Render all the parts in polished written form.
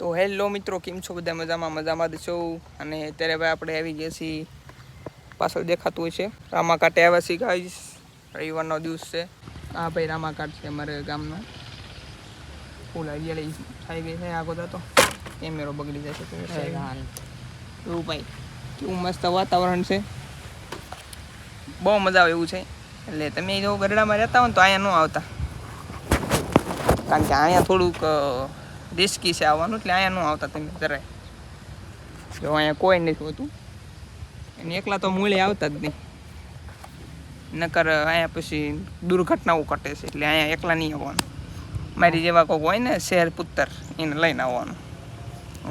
તો હેલો મિત્રો, કેમ છો બધા? મજામાં છો? અને અત્યારે ભાઈ આપણે આવી ગયા છીએ, પાછળ દેખાતું હોય છે રામાકાંઠે આવ્યા છીએ ગાઈસ. રવિવારનો દિવસ છે. હા ભાઈ, રામાકાંઠ છે અમારે ગામનો. ફૂલ હરિયાળી થઈ ગઈ છે. આગો તો કેમેરો બગડી જાય છે એવું ભાઈ. કેવું મસ્ત વાતાવરણ છે, બહુ મજા આવે એવું છે. એટલે તમે જો ગરડામાં રહેતા હોય ને તો અહીંયા ન આવતા, કારણ કે અહીંયા થોડુંક રિસ્કી છે આવવાનું. એટલે અહીંયા ન આવતા તમે જરાય. જો અહીંયા કોઈ નથી હોતું, અને એકલા તો મૂળે આવતા જ નહીં. નકર અહીંયા પછી દુર્ઘટનાઓ ઘટે છે. એટલે અહીંયા એકલા નહીં આવવાનું. મારી જેવા કોઈક હોય ને શહેર પુત્ર, એને લઈને આવવાનું.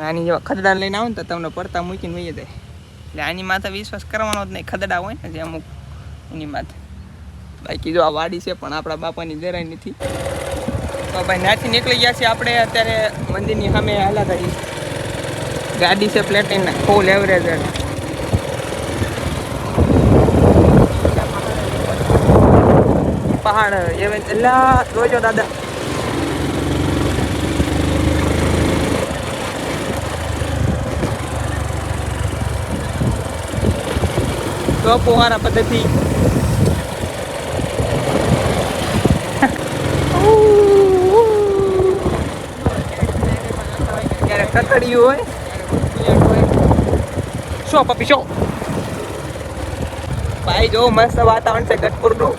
આની જેવા ખદડા લઈને આવો ને તો તમને પડતા મૂકીને વહી જાય. એટલે આની માથે વિશ્વાસ કરવાનો જ નહીં. ખદડા હોય ને જે અમુક, એની માથે. બાકી જો આ વાડી છે પણ આપણા બાપાની જરાય નથી. તો ભાઈ ત્યાંથી નીકળી ગયા છીએ આપણે. અત્યારે મંદિરની સામે હાલા ગાડી છે પ્લેટિના, ફૂલ એવરેજ. પહાડ એલા જોજો દાદા. તો ફુવારા પદ્ધતિ ક્યારેક કકડ્યું હોય. શો પપી શો ભાઈ, જો મસ્ત વાતાવરણ છે ગઢપુરનું.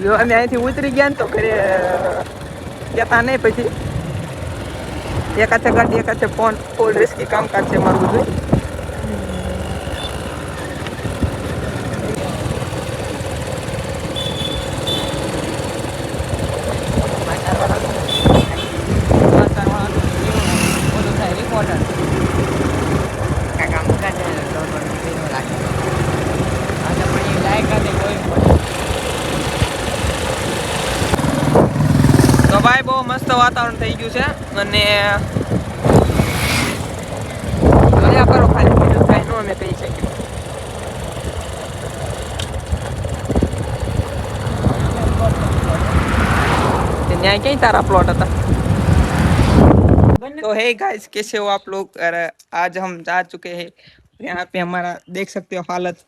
જો અમે અહીંથી ઉતરી ગયા ને તો ઘરે કહેતા નહીં. પછી એકાથે ગાડી એકાથે ફોન, ફૂલ રિસ્કી કામકાજ છે મારું બધું. તો ભાઈ બહુ મસ્ત વાતાવરણ થઈ ગયું છે. અને જોયા કરો ખાલી, બીજું કઈ ન અમે કહી શકીએ. न्याय कहीं तारा प्लॉट था. तो हे गाइस, कैसे हो आप लोग? आज हम जा चुके हैं. यहाँ पे हमारा देख सकते हो हालत,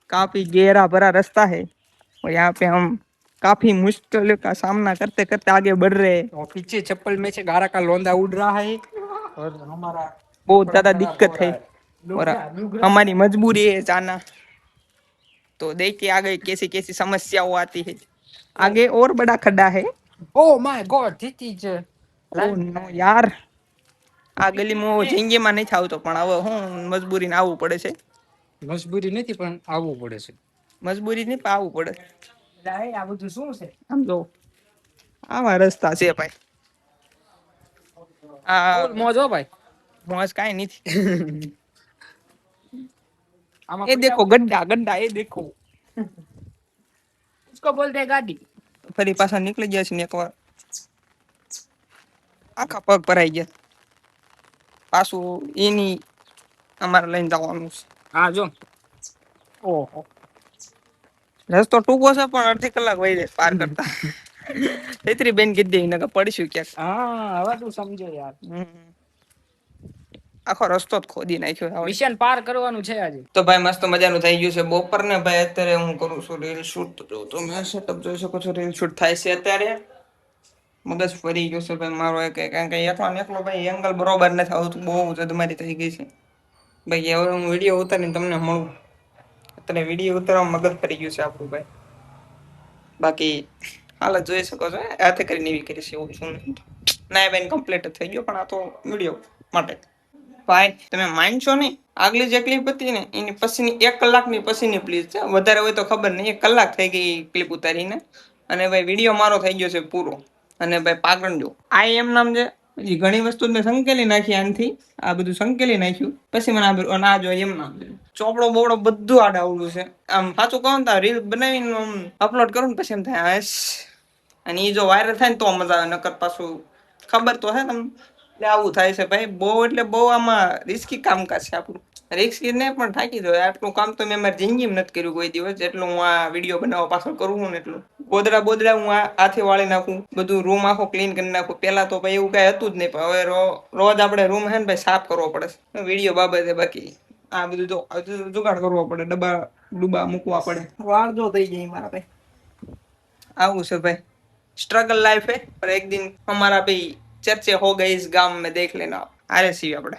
काफी गहरा भरा रास्ता है. और यहाँ पे हम काफी मुश्किलों का सामना करते करते आगे बढ़ रहे हैं. और पीछे चप्पल में से गारा का लोंदा उड़ रहा है. और हमारा बहुत ज्यादा दिक्कत है. और हमारी मजबूरी है जाना. तो देखिए आगे कैसी कैसी समस्याओं आती है. आगे और बड़ा खड्डा है. Oh my god, this is Oh no યાર, આ ગલીમાં જિંદગીમાં નથી આવતો, પણ હવે હું મજબૂરીને આવવું પડે છે. મજબૂરી નથી પણ આવવું પડે છે. મજબૂરી નહીં પણ આવવું પડે. આ બધું શું છે? આમ જો આવા રસ્તા છે ભાઈ. આ મોજ હો ભાઈ. મોજ કાંઈ નથી. એ દેખો ગड्ढा गड्ढा, એ દેખો. उसको बोलते हैं गाड़ी. ફરી પાછા નીકળી ગયા છે ને એકવાર આખા પગ ભરાઈ ગયા. પાછું એની અમારે લઈને જવાનું છે. હા જો. ઓહો. રસ્તો ટૂંકો છે પણ અડધી કલાક વહી જાય પાર કરતા. છેતરી બેન કીધી નકર પડીશું ક્યાંક. હા હવે તું સમજો યાર. આખો રસ્તો જ ખોદી નાખ્યો. મિશન પાર કરવાનું છે આજે. તો ભાઈ મસ્ત મજાનું થઈ ગયું છે બપોર ને. ભાઈ અત્યારે હું કરું છું રીલ શૂટ. તો જો તમે સેટઅપ જોઈ શકો છો, રીલ શૂટ થાય છે અત્યારે. મગજ ફરી ગયું છે ભાઈ મારો. કારણ કે એકલો ને એકલો ભાઈ એંગલ બરોબર નથી આવતું, બહુ જદમારી થઈ ગઈ છે ભાઈ. હવે હું વિડીયો ઉતારીને તમને મળું. અત્યારે વિડીયો ઉતારવા મગજ ફરી ગયું છે આપણું ભાઈ. બાકી હાલત જોઈ શકો છો, હાથે કરીને એવી કરી છે એવું શું નહીં. ના ભાઈ કમ્પ્લીટ થઈ ગયો, પણ આ તો વિડીયો માટે. ભાઈ તમે માનશો નહીં, આગલી જે ક્લિપ હતી ને એની પછીની 1 કલાકની પછીની પ્લીઝ છે. વધારે હોય તો ખબર નહીં, 1 કલાક થઈ ગઈ ક્લિપ ઉતારીને. અને ભાઈ વિડીયો મારો થઈ ગયો છે પૂરો. અને ભાઈ પાગળ જો આ એમ નામ છે. હજી ઘણી વસ્તુ મેં સંકેલી નાખી આનથી. આ બધું સંકેલી નાખ્યું પછી મને આ જો એમ નામ છે. ચોપડો બોપડો બધું આડાવડું છે. આમ સાચું કહું તો રીલ બનાવીને અપલોડ કરું ને પછી એમ થાય હાશ. અને એ જો વાયરલ થાય ને તો મજા આવે. નકર પાછું ખબર તો હે તમને. એટલે આવું થાય છે ભાઈ. બહુ એટલે બહુ આમાં રિસ્કી કામકાજ છે આપણું. રિક્સ ને પણ થાકી દો. આટલું કામ તો મેં મારી જિંદગીમાં નથી કર્યું કોઈ દિવસ, જેટલું હું આ વિડીયો બનાવવા પાછળ કરું છું ને એટલું. ગોદડા બોદડા હું હાથે વાળી નાખું, બધું રૂમ આખો ક્લીન કરી નાખું. પેલા તો ભાઈ એવું કઈ હતું જ નહીં, પણ હવે રોજ આપણે રૂમ હે ને ભાઈ સાફ કરવો પડે વિડીયો બાબતે. બાકી આ બધું જો જુગાડ કરવો પડે, ડબ્બા મૂકવા પડે. વાળ જો થઈ જાય મારા ભાઈ. આવું છે ભાઈ, स्ट्रगल लाइफ है, पर एक दिन हमारा भी चर्चे हो गई इस गांव में, देख लेना आप. आरे सी આપણે